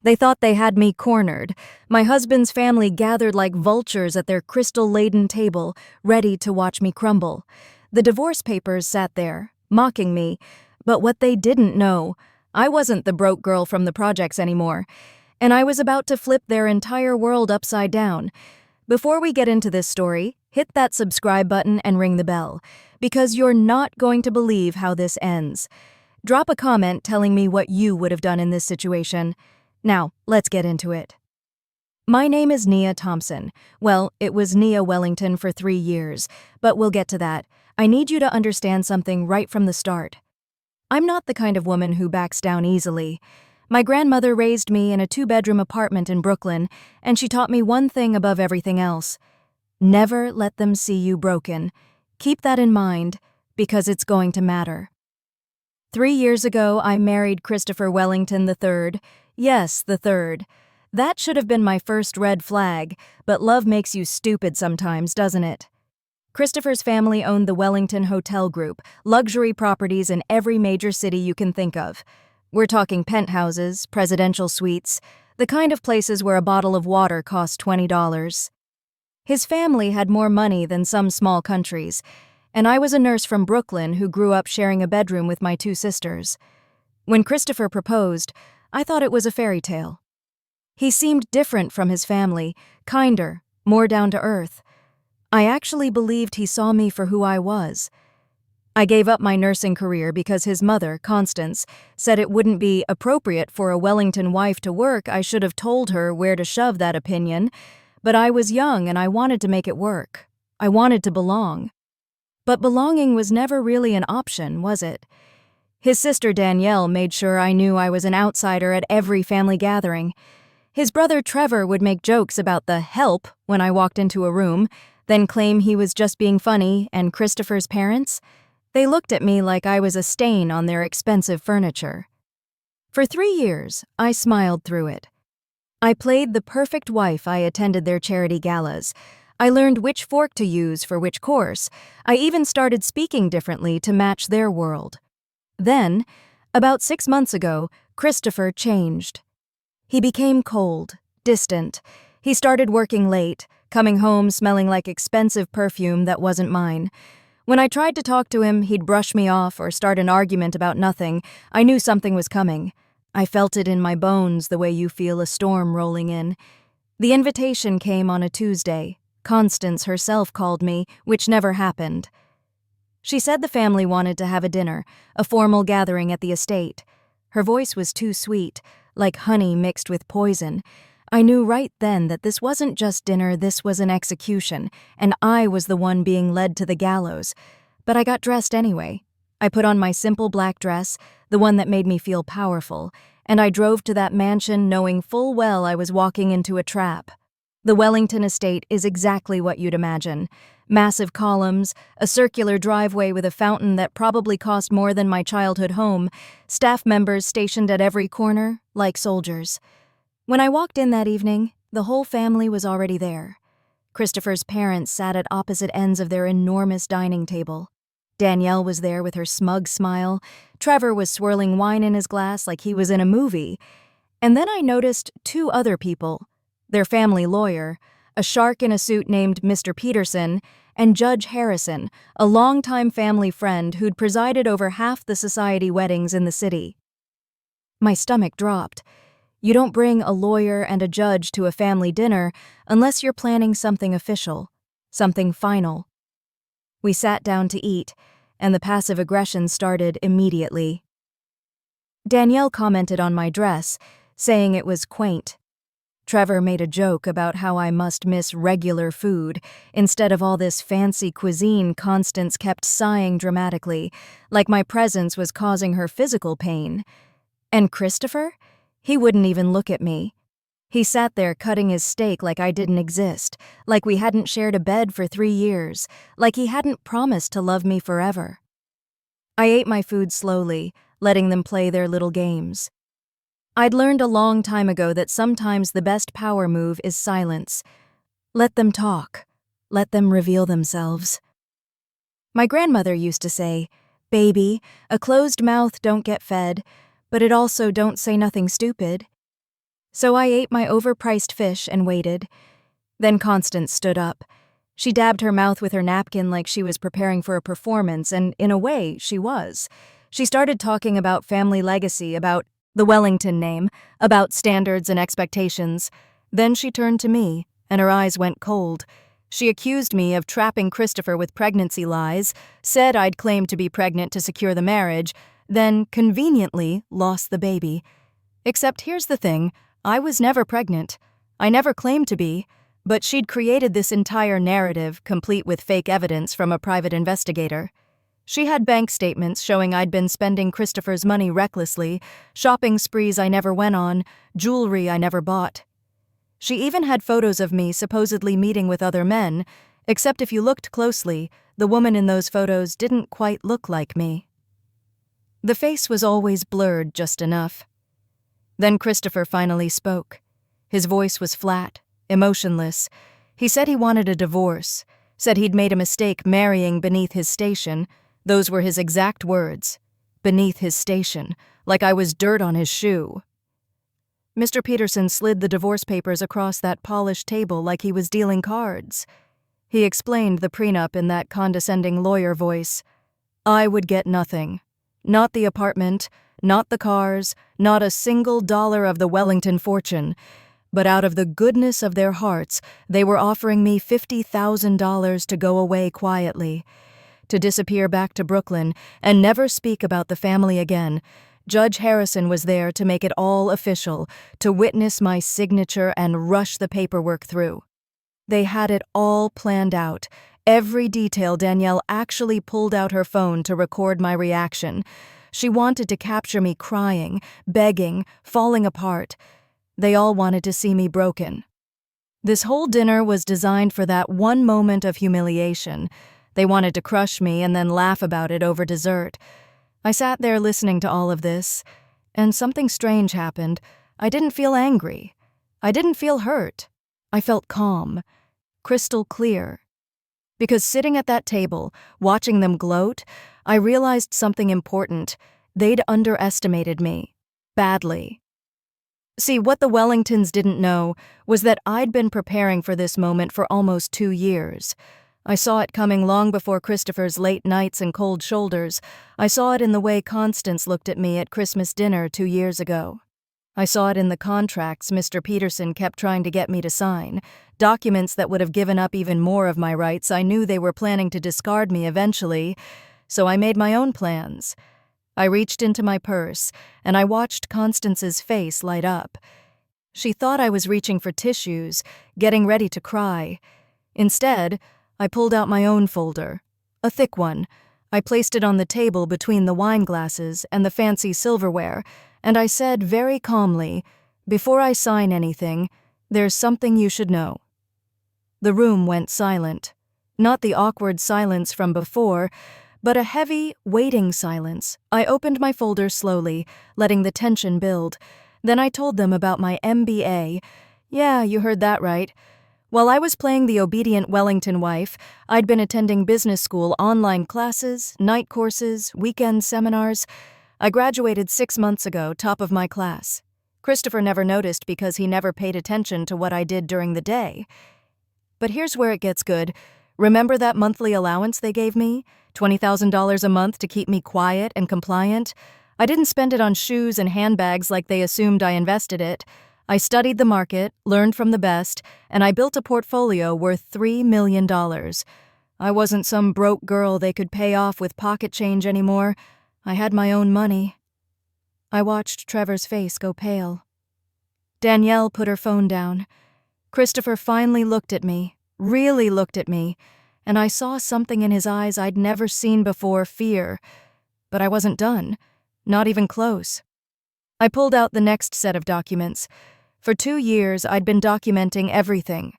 They thought they had me cornered. My husband's family gathered like vultures at their crystal-laden table, ready to watch me crumble. The divorce papers sat there, mocking me, but what they didn't know, I wasn't the broke girl from the projects anymore, and I was about to flip their entire world upside down. Before we get into this story, hit that subscribe button and ring the bell, because you're not going to believe how this ends. Drop a comment telling me what you would have done in this situation. Now, let's get into it. My name is Nia Thompson. Well, it was Nia Wellington for 3 years, but we'll get to that. I need you to understand something right from the start. I'm not the kind of woman who backs down easily. My grandmother raised me in a 2-bedroom apartment in Brooklyn, and she taught me one thing above everything else. Never let them see you broken. Keep that in mind, because it's going to matter. 3 years ago, I married Christopher Wellington III. Yes, the third. That should have been my first red flag, but love makes you stupid sometimes, doesn't it? Christopher's family owned the Wellington Hotel Group, luxury properties in every major city you can think of. We're talking penthouses, presidential suites, the kind of places where a bottle of water costs $20. His family had more money than some small countries, and I was a nurse from Brooklyn who grew up sharing a bedroom with my 2 sisters. When Christopher proposed, I thought it was a fairy tale. He seemed different from his family, kinder, more down to earth. I actually believed he saw me for who I was. I gave up my nursing career because his mother, Constance, said it wouldn't be appropriate for a Wellington wife to work. I should have told her where to shove that opinion, but I was young and I wanted to make it work. I wanted to belong. But belonging was never really an option, was it? His sister Danielle made sure I knew I was an outsider at every family gathering. His brother Trevor would make jokes about the help when I walked into a room, then claim he was just being funny, and Christopher's parents? They looked at me like I was a stain on their expensive furniture. For 3 years, I smiled through it. I played the perfect wife. I attended their charity galas. I learned which fork to use for which course. I even started speaking differently to match their world. Then, about 6 months ago, Christopher changed. He became cold, distant. He started working late, coming home smelling like expensive perfume that wasn't mine. When I tried to talk to him, he'd brush me off or start an argument about nothing. I knew something was coming. I felt it in my bones the way you feel a storm rolling in. The invitation came on a Tuesday. Constance herself called me, which never happened. She said the family wanted to have a dinner, a formal gathering at the estate. Her voice was too sweet, like honey mixed with poison. I knew right then that this wasn't just dinner, this was an execution, and I was the one being led to the gallows. But I got dressed anyway. I put on my simple black dress, the one that made me feel powerful, and I drove to that mansion knowing full well I was walking into a trap. The Wellington estate is exactly what you'd imagine. Massive columns, a circular driveway with a fountain that probably cost more than my childhood home, staff members stationed at every corner, like soldiers. When I walked in that evening, the whole family was already there. Christopher's parents sat at opposite ends of their enormous dining table. Danielle was there with her smug smile. Trevor was swirling wine in his glass like he was in a movie. And then I noticed 2 other people. Their family lawyer, a shark in a suit named Mr. Peterson, and Judge Harrison, a longtime family friend who'd presided over half the society weddings in the city. My stomach dropped. You don't bring a lawyer and a judge to a family dinner unless you're planning something official, something final. We sat down to eat, and the passive aggression started immediately. Danielle commented on my dress, saying it was quaint. Trevor made a joke about how I must miss regular food. Instead of all this fancy cuisine, Constance kept sighing dramatically, like my presence was causing her physical pain. And Christopher? He wouldn't even look at me. He sat there cutting his steak like I didn't exist, like we hadn't shared a bed for 3 years, like he hadn't promised to love me forever. I ate my food slowly, letting them play their little games. I'd learned a long time ago that sometimes the best power move is silence. Let them talk. Let them reveal themselves. My grandmother used to say, "Baby, a closed mouth don't get fed, but it also don't say nothing stupid." So I ate my overpriced fish and waited. Then Constance stood up. She dabbed her mouth with her napkin like she was preparing for a performance, and in a way, she was. She started talking about family legacy, about the Wellington name, about standards and expectations. Then she turned to me, and her eyes went cold. She accused me of trapping Christopher with pregnancy lies, said I'd claimed to be pregnant to secure the marriage, then conveniently lost the baby. Except here's the thing, I was never pregnant. I never claimed to be, but she'd created this entire narrative, complete with fake evidence from a private investigator. She had bank statements showing I'd been spending Christopher's money recklessly, shopping sprees I never went on, jewelry I never bought. She even had photos of me supposedly meeting with other men, except if you looked closely, the woman in those photos didn't quite look like me. The face was always blurred just enough. Then Christopher finally spoke. His voice was flat, emotionless. He said he wanted a divorce, said he'd made a mistake marrying beneath his station. Those were his exact words. Beneath his station, like I was dirt on his shoe. Mr. Peterson slid the divorce papers across that polished table like he was dealing cards. He explained the prenup in that condescending lawyer voice. I would get nothing. Not the apartment, not the cars, not a single dollar of the Wellington fortune. But out of the goodness of their hearts, they were offering me $50,000 to go away quietly, to disappear back to Brooklyn and never speak about the family again. Judge Harrison was there to make it all official, to witness my signature and rush the paperwork through. They had it all planned out. Every detail. Danielle actually pulled out her phone to record my reaction. She wanted to capture me crying, begging, falling apart. They all wanted to see me broken. This whole dinner was designed for that one moment of humiliation. They wanted to crush me and then laugh about it over dessert. I sat there listening to all of this, and something strange happened. I didn't feel angry. I didn't feel hurt. I felt calm, crystal clear. Because sitting at that table, watching them gloat, I realized something important. They'd underestimated me. Badly. See, what the Wellingtons didn't know was that I'd been preparing for this moment for almost 2 years. I saw it coming long before Christopher's late nights and cold shoulders. I saw it in the way Constance looked at me at Christmas dinner 2 years ago. I saw it in the contracts Mr. Peterson kept trying to get me to sign, documents that would have given up even more of my rights. I knew they were planning to discard me eventually, so I made my own plans. I reached into my purse, and I watched Constance's face light up. She thought I was reaching for tissues, getting ready to cry. Instead, I pulled out my own folder, a thick one. I placed it on the table between the wine glasses and the fancy silverware, and I said very calmly, "Before I sign anything, there's something you should know." The room went silent. Not the awkward silence from before, but a heavy, waiting silence. I opened my folder slowly, letting the tension build. Then I told them about my MBA. Yeah, you heard that right. While I was playing the obedient Wellington wife, I'd been attending business school, online classes, night courses, weekend seminars. I graduated 6 months ago, top of my class. Christopher never noticed because he never paid attention to what I did during the day. But here's where it gets good. Remember that monthly allowance they gave me? $20,000 a month to keep me quiet and compliant? I didn't spend it on shoes and handbags like they assumed I invested it. I studied the market, learned from the best, and I built a portfolio worth $3 million. I wasn't some broke girl they could pay off with pocket change anymore. I had my own money. I watched Trevor's face go pale. Danielle put her phone down. Christopher finally looked at me, really looked at me, and I saw something in his eyes I'd never seen before, fear. But I wasn't done, not even close. I pulled out the next set of documents. For 2 years, I'd been documenting everything.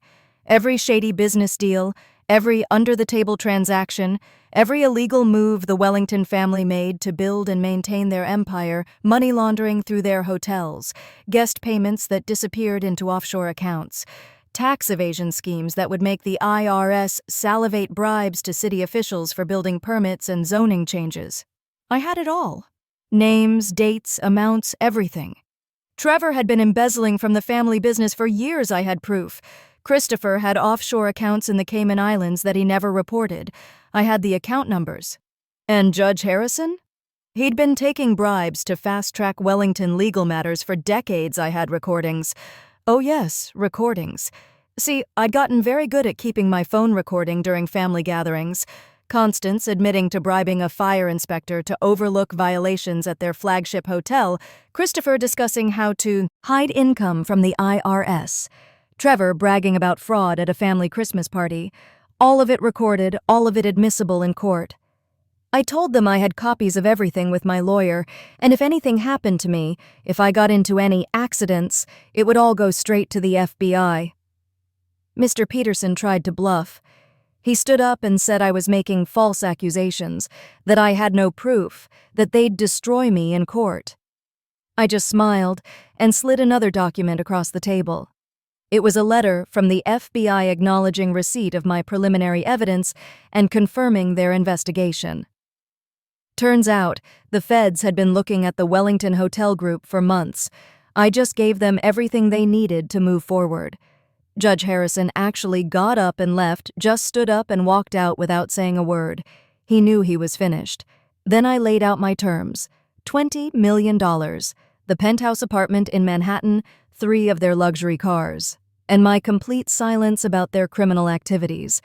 Every shady business deal, every under-the-table transaction, every illegal move the Wellington family made to build and maintain their empire, money laundering through their hotels, guest payments that disappeared into offshore accounts, tax evasion schemes that would make the IRS salivate bribes to city officials for building permits and zoning changes. I had it all. Names, dates, amounts, everything. Trevor had been embezzling from the family business for years, I had proof. Christopher had offshore accounts in the Cayman Islands that he never reported. I had the account numbers. And Judge Harrison? He'd been taking bribes to fast-track Wellington legal matters for decades, I had recordings. Oh yes, recordings. See, I'd gotten very good at keeping my phone recording during family gatherings. Constance admitting to bribing a fire inspector to overlook violations at their flagship hotel, Christopher discussing how to hide income from the IRS, Trevor bragging about fraud at a family Christmas party. All of it recorded, all of it admissible in court. I told them I had copies of everything with my lawyer, and if anything happened to me, if I got into any accidents, it would all go straight to the FBI. Mr. Peterson tried to bluff. He stood up and said I was making false accusations, that I had no proof, that they'd destroy me in court. I just smiled and slid another document across the table. It was a letter from the FBI acknowledging receipt of my preliminary evidence and confirming their investigation. Turns out, the feds had been looking at the Wellington hotel group for months. I just gave them everything they needed to move forward. Judge Harrison actually got up and left, just stood up and walked out without saying a word. He knew he was finished. Then I laid out my terms. $20 million, the penthouse apartment in Manhattan, 3 of their luxury cars, and my complete silence about their criminal activities.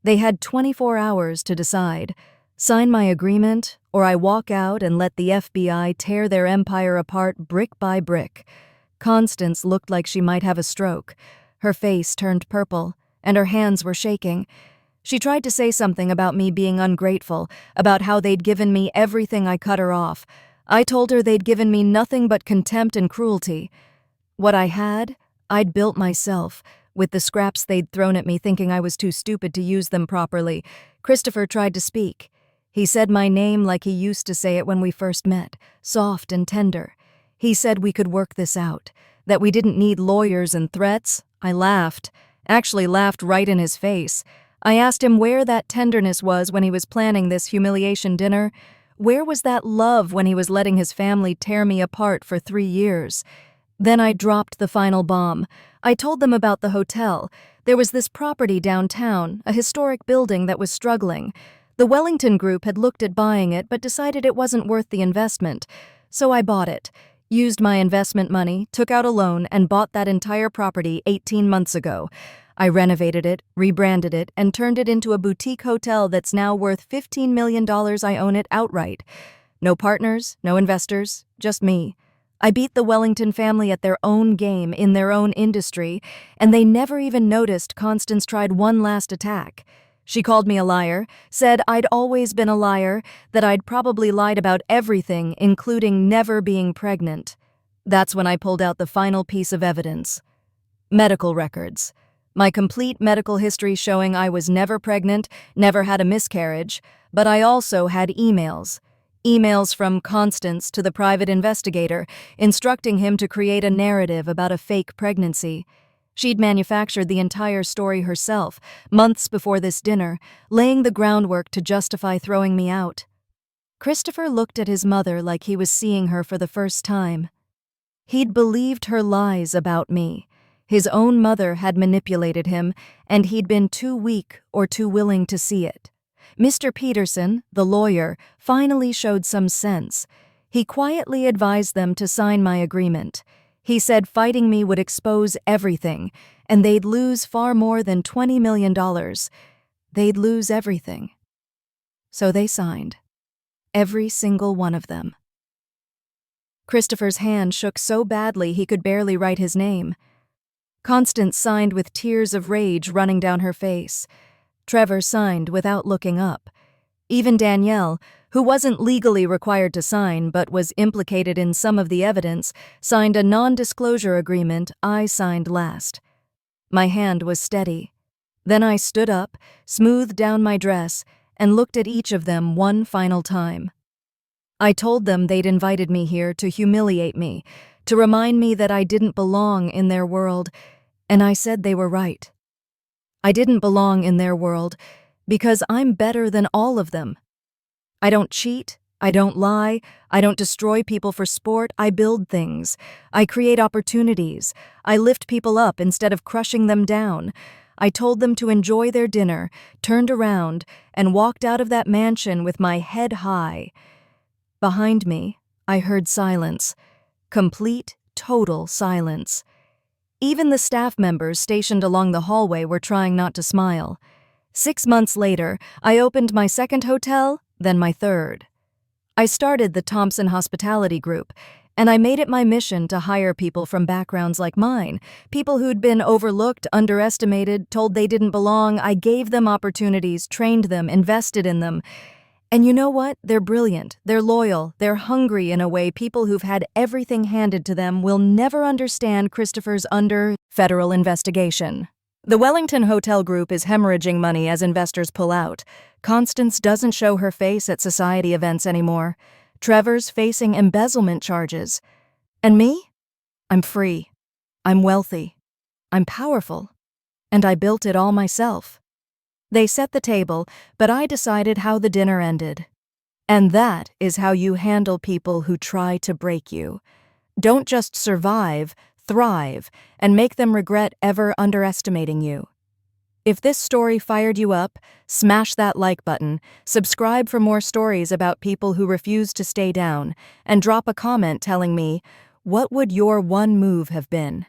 They had 24 hours to decide. Sign my agreement, or I walk out and let the FBI tear their empire apart brick by brick. Constance looked like she might have a stroke. Her face turned purple, and her hands were shaking. She tried to say something about me being ungrateful, about how they'd given me everything. I cut her off. I told her they'd given me nothing but contempt and cruelty. What I had, I'd built myself, with the scraps they'd thrown at me thinking I was too stupid to use them properly. Christopher tried to speak. He said my name like he used to say it when we first met, soft and tender. He said we could work this out, that we didn't need lawyers and threats. I laughed, actually laughed right in his face. I asked him where that tenderness was when he was planning this humiliation dinner. Where was that love when he was letting his family tear me apart for 3 years? Then I dropped the final bomb. I told them about the hotel. There was this property downtown, a historic building that was struggling. The Wellington Group had looked at buying it but decided it wasn't worth the investment. So I bought it, used my investment money, took out a loan, and bought that entire property 18 months ago. I renovated it, rebranded it, and turned it into a boutique hotel that's now worth $15 million. I own it outright. No partners, no investors, just me. I beat the Wellington family at their own game in their own industry, and they never even noticed Constance tried one last attack. She called me a liar, said I'd always been a liar, that I'd probably lied about everything, including never being pregnant. That's when I pulled out the final piece of evidence. Medical records. My complete medical history showing I was never pregnant, never had a miscarriage, but I also had emails. Emails from Constance to the private investigator, instructing him to create a narrative about a fake pregnancy. She'd manufactured the entire story herself, months before this dinner, laying the groundwork to justify throwing me out. Christopher looked at his mother like he was seeing her for the first time. He'd believed her lies about me. His own mother had manipulated him, and he'd been too weak or too willing to see it. Mr. Peterson, the lawyer, finally showed some sense. He quietly advised them to sign my agreement. He said fighting me would expose everything, and they'd lose far more than $20 million. They'd lose everything. So they signed. Every single one of them. Christopher's hand shook so badly he could barely write his name. Constance signed with tears of rage running down her face. Trevor signed without looking up. Even Danielle, who wasn't legally required to sign but was implicated in some of the evidence, signed a non-disclosure agreement. I signed last. My hand was steady. Then I stood up, smoothed down my dress, and looked at each of them one final time. I told them they'd invited me here to humiliate me, to remind me that I didn't belong in their world, and I said they were right. I didn't belong in their world because I'm better than all of them. I don't cheat, I don't lie. I don't destroy people for sport. I build things. I create opportunities. I lift people up instead of crushing them down. I told them to enjoy their dinner, turned around, and walked out of that mansion with my head high. Behind me, I heard silence. Complete, total silence. Even the staff members stationed along the hallway were trying not to smile. 6 months later, I opened my second hotel, then my third. I started the Thompson Hospitality Group, and I made it my mission to hire people from backgrounds like mine, people who'd been overlooked, underestimated, told they didn't belong. I gave them opportunities, trained them, invested in them. And you know what? They're brilliant, they're loyal, they're hungry in a way people who've had everything handed to them will never understand. Christopher's under federal investigation. The Wellington Hotel Group is hemorrhaging money as investors pull out. Constance doesn't show her face at society events anymore. Trevor's facing embezzlement charges. And me? I'm free. I'm wealthy. I'm powerful. And I built it all myself. They set the table, but I decided how the dinner ended. And that is how you handle people who try to break you. Don't just survive, thrive, and make them regret ever underestimating you. If this story fired you up, smash that like button, subscribe for more stories about people who refuse to stay down, and drop a comment telling me, what would your one move have been?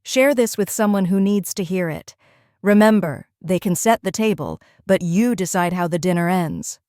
Share this with someone who needs to hear it. Remember, they can set the table, but you decide how the dinner ends.